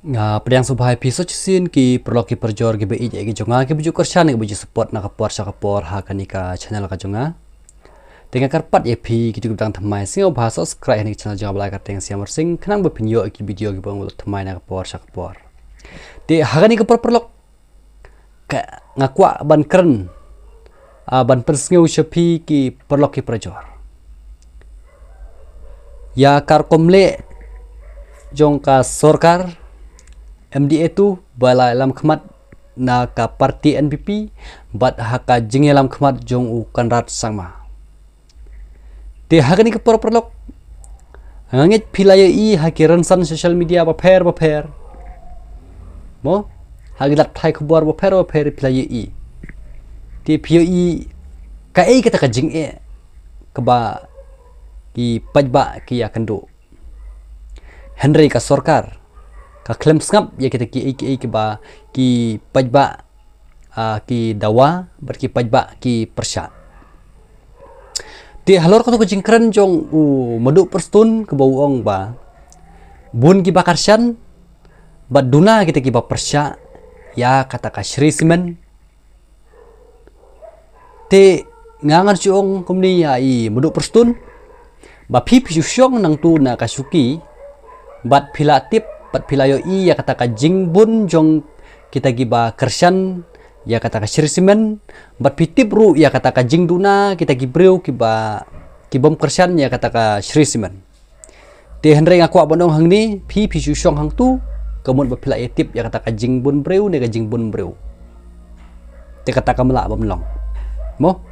Pedang subhai episode sin ki perlo ki perjor ki be ki jonga ki bujuk kersan ki bujuk support na kapor sa kapor ha kanika channel ka jonga tenga karpat ye pi ki juga pedang thamai sing bahasa subscribe ni channel jonga belai ka teng siam sing khnang be pinyo ki video ki bang thamai na kapor sa kapor te ha kanika perlo ka ngakwa ban keren ban persngeu shapi ki perlo ki perjor ya kar komle jongka sorkar MDA tu bala lam khmat na ka parti NPP bat haka jinge lam khmat jong u kanrat sangma te hakani ka perlok ngangit pilaya i hakiran san social media ba pher mo hagilat thai khbar ba pher pilaya i te pio i ka ei kata ka jinge ka ba ki pajba ki ya kando Henry ka sorkar ka klaim ngap ya kita ki ba ki pajba ki dawa berki pajba ki persya ti halor ko jingkran jong u madu perstun ke bauong ba bun ki bakarsyan baduna kita ki ba persya ya kata ka Shri Simen te ngangan siong kumni ya i madu perstun ba pi syong nang tu na kasuki bat pilatip pat pilayo i ya kata ka jingbun jong kita giba kersyan ya kata ka Shri Simen bat pitip ru ya kata ka jingduna kita gibreu kiba kibom kersyan ya kata ka Shri Simen te henry ngaku abonong hang ni pi syong hang tu kemun bat pilayo tip ya kata ka jingbun breu ne ka jingbun breu te kata ka mela bamlong mo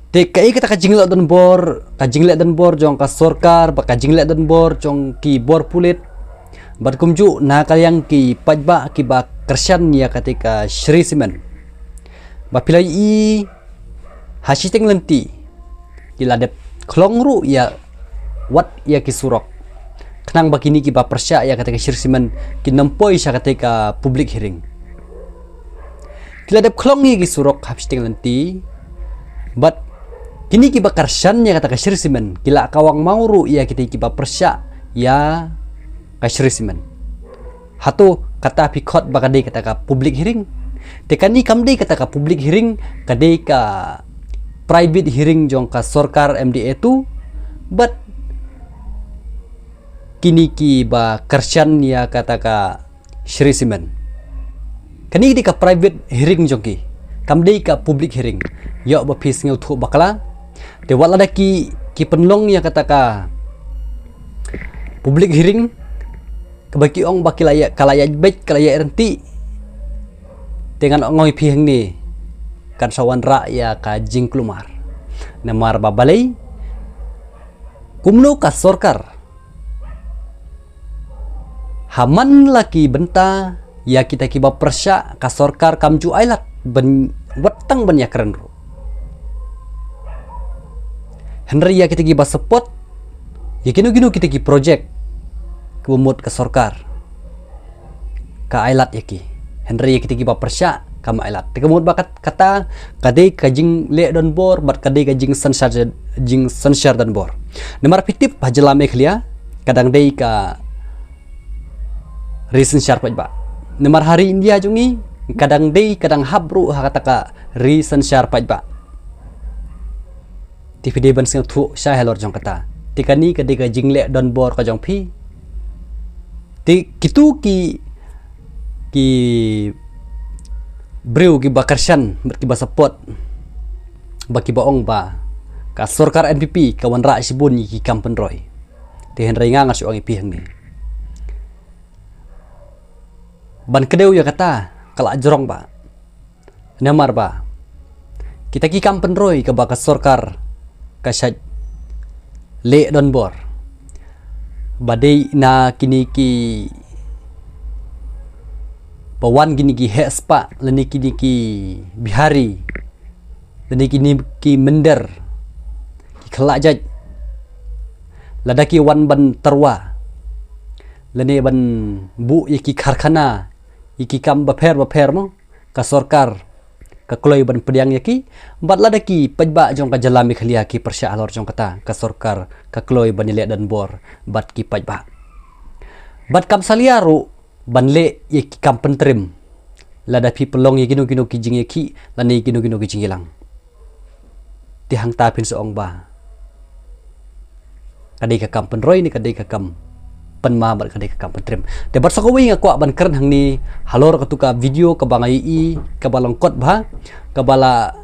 te kai kata ka jinglek dan bor jong ka sorkar ba ka jinglek dan bor jong ki bor pulit bat kumju na kalyang ki pajba ki ba kersyan ya ketika Shri Simen ba pilai i hasiteng lenti ki ladep klongru ya wat ya ki surok kenang bakini ki ba persya ya ketika Shri Simen ki nempoi sya ketika public hearing ki ladep klongi ki surok hasiteng lenti bat kini ki ba kersyan ya ketika Shri Simen kila kawang mauru ya ketika ki ba persya ya ka Shri Simen hatu kata pikot bakade kata ka public hearing tekani kamde kata ka public hearing kade ka private hearing jong ka sorkar MDA tu but kini ki ba kersyan ya kata ka Shri Simen kani di ka private hearing jong kamde ka public hearing yo ba pis ngeu thu bakala te wala da ki penlong ya kata ka public hearing kebaki ong baki layak kalaya baik kalaya renti dengan ngoi piheng ni kan sawan ra ya ka jing klumar namar babalai kumno ka sorkar haman laki benta ya kita kiba persya ka sorkar kamju ailat ben wetang ben ya keren ro Henry ya kita kiba support ya gino kita ki project kumut ke sorkar ka ailat yaki Henry kita giba persya kama ailat tekemut bakat kata kadai kajing le don bor bat kadai kajing sanshar dan bor nemar pitip hajelame khlia kadang dei ka reason shar pajba nemar hari India jungi kadang dei kadang habru kata ka reason shar pajba TV ban sing thu sha helor jong kata tikani kadai kajing le don bor ka jong pi ti kitu ki breu ki bakarsyan berki ba support baki baong ba ka sorkar NPP kawan ra sibun ki kampen roy ti henry nga ngas ong ipihang ni ban kedeu ya kata kala jorong ba namar ba kita ki kampen roy ka ba ka sorkar ka syad le don bor badai na kini ki pawan gini ki hespa leni kini ki bihari leni kini ki mender ki kelajaj ladaki wan ban terwa leni ban bu yaki karkhana yaki kam baper mo ka sorkar ka kloy ban pediang yaki bat ladaki pajba jong ka jalami khlia ki persya alor jong kata ka sorkar ka kloy ban ile dan bor bat ki pajba bat kam saliaru banle ye ki kampen trim lada pi pelong ye gino ki jing ye ki lani gino ki jing hilang ti hang ta pin seong ba kadai ka kampen roy ni kadai ka kam pen ma bar kadai ka kampen trim te bar sakowi nga kwa ban kern hang ni halor ka tuka video ka bangai i ka balong kot ba ka bala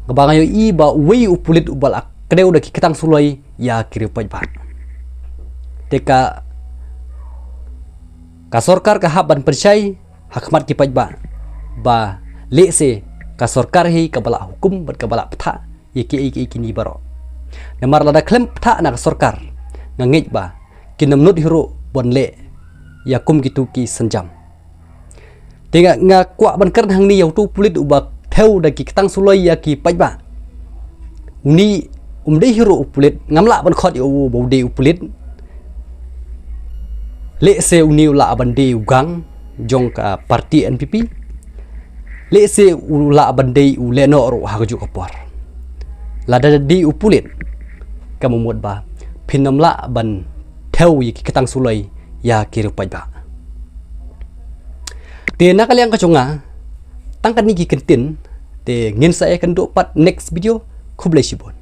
ka bangai i ba wei upulit ubal akdeu da ki ketang suloi ya kiri paj ba te ka sorkar ka hab ban percay hakmat ki paj ba le se ka sorkar hi ka bala hukum bat ka bala ptha ye ki ni baro namar lada klem ptha na ka sorkar ngangej ba kinamnut hiro bon le yakum gitu ki senjam tega nga kwa ban kern hang ni yau tu pulit ubak theu da ki ketang suloi ya ki paj ba uni umdei hiro upulit ngamla ban khot yo bode upulit le se uni ula bande ugang jong ka parti NPP le se ula bande ule no ro ha ju kapor lada di upulit kamumut ba pinamla ban theu yi ketang suloi ya kiru paj ba te na kaliang kachonga tangkan ni ki kentin te ngin saya kan do pat next video kublai sibon